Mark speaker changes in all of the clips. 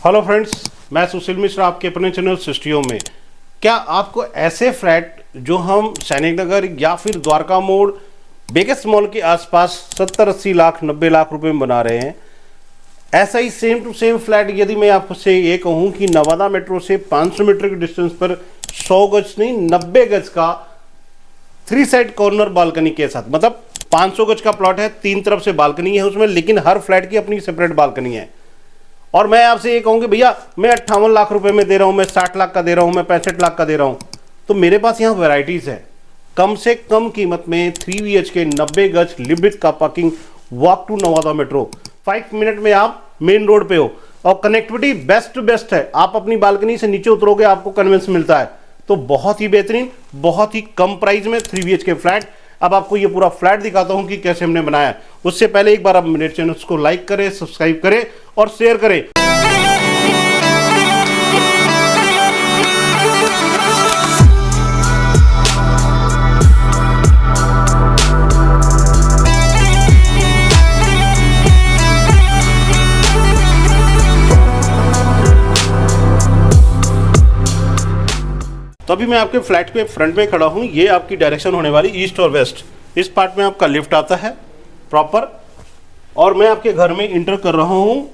Speaker 1: Hello friends, मैं सुशील मिश्रा आपके अपने चैनल सृष्टियों में। क्या आपको ऐसे फ्लैट जो हम सैनिक नगर या फिर द्वारका मोड़ बेगस मॉल के आसपास 70-80 लाख 90 लाख रुपए में बना रहे हैं, ऐसा ही सेम टू सेम फ्लैट यदि मैं आपसे ये कहूँ कि नवादा मेट्रो से 500 मीटर के डिस्टेंस पर 100 गज नहीं 90 गज का 3 साइड कॉर्नर बालकनी के साथ, मतलब 500 गज का प्लॉट है, 3 तरफ से बालकनी है उसमें, लेकिन हर फ्लैट की अपनी सेपरेट बालकनी है। और मैं आपसे ये कहूँगी भैया मैं 58 लाख रुपए में दे रहा हूँ, मैं 60 लाख का दे रहा हूँ, मैं 65 लाख का दे रहा हूँ, तो मेरे पास यहाँ वैरायटीज है। कम से कम कीमत में 3 BHK 90 गज लिबित का parking, walk to Nawada metro, 5 minute में आप मेन रोड पे हो और कनेक्टिविटी बेस्ट टू बेस्ट है। आप अपनी बालकनी से नीचे उतरोगे आपको कन्वेंस मिलता है, तो बहुत ही बेहतरीन, बहुत ही कम प्राइस में 3 BHK फ्लैट। अब आपको ये पूरा फ्लैट दिखाता हूं कि कैसे हमने बनाया। उससे पहले एक बार आप मेरे चैनल को लाइक करें, सब्सक्राइब करें और शेयर करें। तो अभी मैं आपके फ्लैट के फ्रंट में खड़ा हूँ। ये आपकी डायरेक्शन होने वाली ईस्ट और वेस्ट। इस पार्ट में आपका लिफ्ट आता है प्रॉपर, और मैं आपके घर में इंटर कर रहा हूँ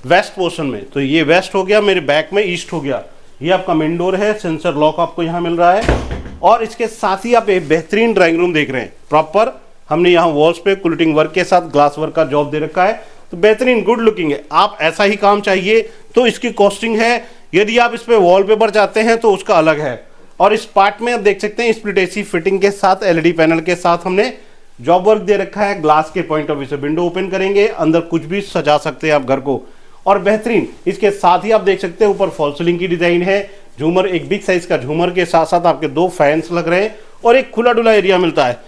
Speaker 1: वेस्ट पोर्शन में। तो ये वेस्ट हो गया, मेरे बैक में ईस्ट हो गया। ये आपका मेन डोर है, सेंसर लॉक आपको यहाँ मिल रहा है, और इसके साथ ही आप एक बेहतरीन ड्राइंग रूम देख रहे हैं। प्रॉपर हमने यहाँ वॉल्स पे कुलिटिंग वर्क के साथ ग्लास वर्क का जॉब दे रखा है, तो बेहतरीन गुड लुकिंग है। आप ऐसा ही काम चाहिए तो इसकी कॉस्टिंग है। यदि आप इस पर वॉलपेपर चाहते हैं तो उसका अलग है। और इस पार्ट में आप देख सकते हैं स्प्लिट AC फिटिंग के साथ LED पैनल के साथ हमने जॉब वर्क दे रखा है। ग्लास के पॉइंट ऑफ व्यू से विंडो ओपन करेंगे, अंदर कुछ भी सजा सकते हैं आप घर को, और बेहतरीन। इसके साथ ही आप देख सकते हैं ऊपर फॉल सीलिंग की डिजाइन है, झूमर, एक बिग साइज का झूमर के साथ साथ आपके 2 फैंस लग रहे हैं और एक खुला डुला एरिया मिलता है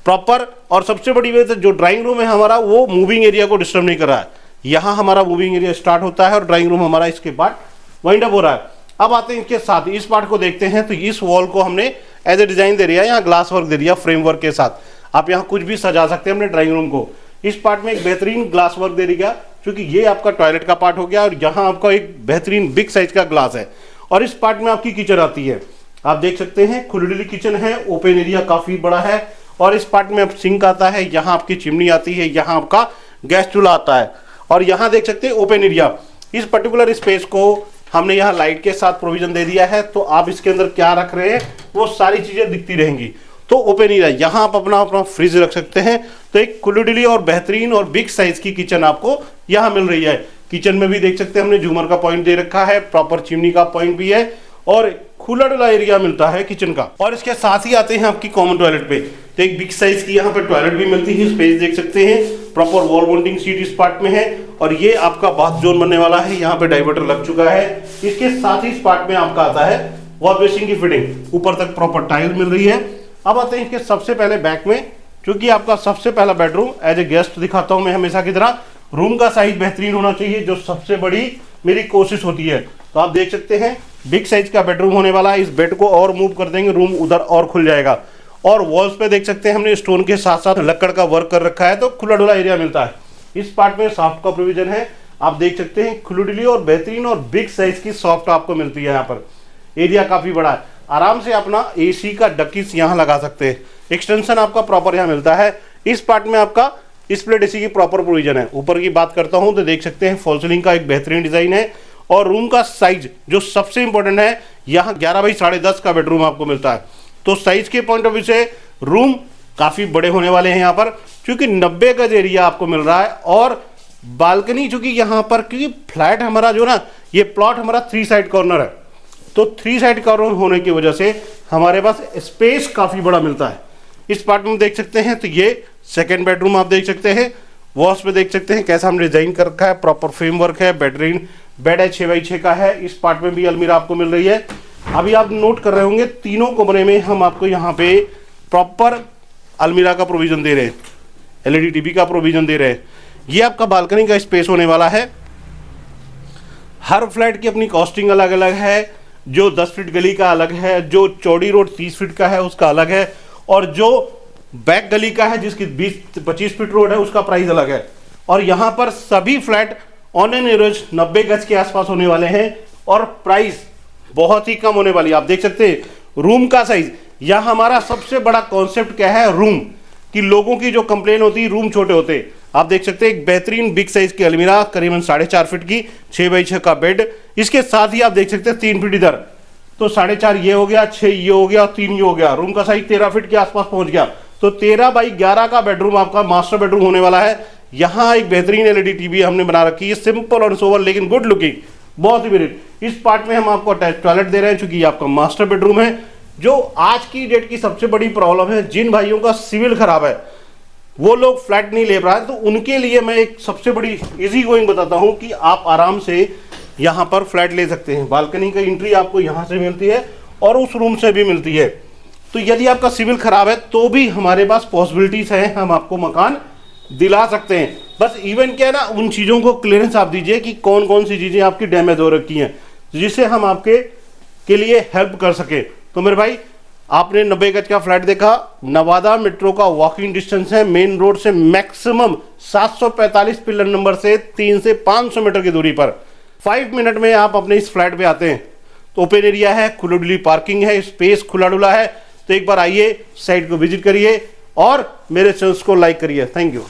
Speaker 1: प्रॉपर। और सबसे बड़ी बात है, जो ड्राइंग रूम है हमारा वो मूविंग एरिया को डिस्टर्ब नहीं कर रहा है। यहाँ हमारा मूविंग एरिया स्टार्ट होता है और ड्राइंग रूम हमारा इसके बाद वाइंड अप हो रहा है। अब आते हैं इसके साथ इस पार्ट को देखते हैं। तो इस वॉल को हमने एज ए डिजाइन दे दिया, यहाँ ग्लास वर्क दे दिया फ्रेमवर्क के साथ। आप यहाँ कुछ भी सजा सकते हैं अपने ड्राइंग रूम को। इस पार्ट में एक बेहतरीन ग्लास वर्क दे दिया, क्योंकि ये आपका टॉयलेट का पार्ट हो गया और यहाँ आपका एक बेहतरीन बिग साइज का ग्लास है। और इस पार्ट में आपकी किचन आती है, आप देख सकते हैं खुली किचन है, ओपन एरिया काफी बड़ा है। और इस पार्ट में अब सिंक आता है, यहाँ आपकी चिमनी आती है, यहाँ आपका गैस चूल्हा आता है। और यहाँ देख सकते हैं ओपन एरिया। इस पर्टिकुलर स्पेस को हमने यहाँ लाइट के साथ प्रोविजन दे दिया है, तो आप इसके अंदर क्या रख रहे हैं वो सारी चीजें दिखती रहेंगी। तो ओपन एरिया, यहाँ आप अपना फ्रिज रख सकते हैं। तो एक खुली और बेहतरीन और बिग साइज की किचन आपको यहाँ मिल रही है। किचन में भी देख सकते हैं हमने झूमर का पॉइंट दे रखा है, प्रॉपर चिमनी का पॉइंट भी है और खुला डुला एरिया मिलता है किचन का। और इसके साथ ही आते हैं आपकी कॉमन टॉयलेट पे। तो एक बिग साइज की यहाँ पे टॉयलेट भी मिलती है, स्पेस देख सकते हैं, प्रॉपर वॉल माउंटिंग सीट इस पार्ट में है। और ये आपका बाथ जोन बनने वाला है, यहाँ पे डाइवर्टर लग चुका है। इसके साथ ही इस पार्ट में आपका आता है वॉल बेसिंग की फिटिंग, ऊपर तक प्रॉपर टाइल मिल रही है। अब आते हैं इसके सबसे पहले बैक में, क्योंकि आपका सबसे पहला बेडरूम एज ए गेस्ट दिखाता हूं मैं हमेशा की तरह। रूम का साइज बेहतरीन होना चाहिए, जो सबसे बड़ी मेरी कोशिश होती है। तो आप देख सकते हैं बिग साइज का बेडरूम होने वाला है। इस बेड को और मूव कर देंगे, रूम उधर और खुल जाएगा। और वॉल्स पे देख सकते हैं हमने स्टोन के साथ साथ लक्कड़ का वर्क कर रखा है, तो खुला डुला एरिया मिलता है। इस पार्ट में सॉफ्ट का प्रोविजन है, आप देख सकते हैं खुली और बेहतरीन और बिग साइज की सॉफ्ट आपको मिलती है। यहाँ पर एरिया काफी बड़ा है, आराम से अपना AC का डकीस यहाँ लगा सकते हैं। एक्सटेंशन आपका प्रॉपर यहाँ मिलता है। इस पार्ट में आपका स्प्लिट AC की प्रॉपर प्रोविजन है। ऊपर की बात करता हूँ तो देख सकते हैं फॉल सीलिंग का एक बेहतरीन डिजाइन है। और रूम का साइज जो सबसे इंपॉर्टेंट है, यहाँ 11 बाई 10.5 का बेडरूम आपको मिलता है। तो साइज के पॉइंट ऑफ व्यू से रूम काफी बड़े होने वाले हैं यहाँ पर, क्योंकि 90 गज एरिया आपको मिल रहा है। और बालकनी चूंकि यहाँ पर, क्योंकि फ्लैट हमारा जो ना, ये प्लॉट हमारा 3 साइड कॉर्नर है, तो 3 साइड कॉर्नर होने की वजह से हमारे पास स्पेस काफी बड़ा मिलता है। इस पार्ट में देख सकते हैं, तो ये सेकंड बेडरूम आप देख सकते हैं। वॉल्स पे देख सकते हैं कैसा हमने डिजाइन कर रखा है, प्रॉपर फ्रेमवर्क है, बेड है 6x6 का है। इस पार्ट में भी अलमीरा आपको मिल रही है। अभी आप नोट कर रहे होंगे तीनों कमरे में हम आपको यहाँ पे प्रॉपर अलमीरा का प्रोविजन दे रहे हैं, LED TV का प्रोविजन दे रहे हैं। ये आपका बालकनी का स्पेस होने वाला है। हर फ्लैट की अपनी कॉस्टिंग अलग अलग है। जो 10 फीट गली का अलग है, जो चौड़ी रोड 30 फीट का है उसका अलग है, और जो बैक गली का है जिसकी 20-25 फीट रोड है उसका प्राइस अलग है। और यहाँ पर सभी फ्लैट ऑन एन एवरेज 90 गज के आसपास होने वाले हैं और प्राइस बहुत ही कम होने वाली है। आप देख सकते हैं रूम का साइज, यहाँ हमारा सबसे बड़ा कॉन्सेप्ट क्या है, रूम कि लोगों की जो कंप्लेन होती है रूम छोटे होते हैं। आप देख सकते हैं एक बेहतरीन बिग साइज की अलमीरा करीबन 4.5 फीट की, 6x6 का बेड, इसके साथ ही आप देख सकते हैं 3 फीट इधर, तो 4.5 ये हो गया, 6 ये हो गया, 3 ये हो गया, रूम का साइज 13 फीट के आसपास पहुंच गया। तो 13x11 का बेडरूम आपका मास्टर बेडरूम होने वाला है। यहाँ एक बेहतरीन एलईडी टीवी हमने बना रखी है, सिंपल और सोबर लेकिन गुड लुकिंग, बहुत ही बेहतरीन। इस पार्ट में हम आपको अटैच टॉयलेट दे रहे हैं क्योंकि ये आपका मास्टर बेडरूम है। जो आज की डेट की सबसे बड़ी प्रॉब्लम है, जिन भाइयों का सिविल खराब है वो लोग फ्लैट नहीं ले पा रहे, तो उनके लिए मैं एक सबसे बड़ी इजी गोइंग बताता हूं कि आप आराम से यहां पर फ्लैट ले सकते हैं। बालकनी का एंट्री आपको यहां से मिलती है और उस रूम से भी मिलती है। तो यदि आपका सिविल खराब है तो भी हमारे पास पॉसिबिलिटीज हैं, हम आपको मकान दिला सकते हैं। बस इवन क्या है ना, उन चीज़ों को क्लियरेंस आप दीजिए कि कौन कौन सी चीज़ें आपकी डैमेज हो रखी हैं, जिससे हम आपके के लिए हेल्प कर सके। तो मेरे भाई, आपने 90 गज का फ्लैट देखा, नवादा मेट्रो का वॉकिंग डिस्टेंस है, मेन रोड से मैक्सिमम 745 पिलर नंबर से 300 से 500 मीटर की दूरी पर 5 मिनट में आप अपने इस फ्लैट पे आते हैं। तो ओपन एरिया है, खुली डुली पार्किंग है, स्पेस खुला डुला है। तो एक बार आइए, साइट को विजिट करिए और मेरे चैनल्स को लाइक करिए। Thank you.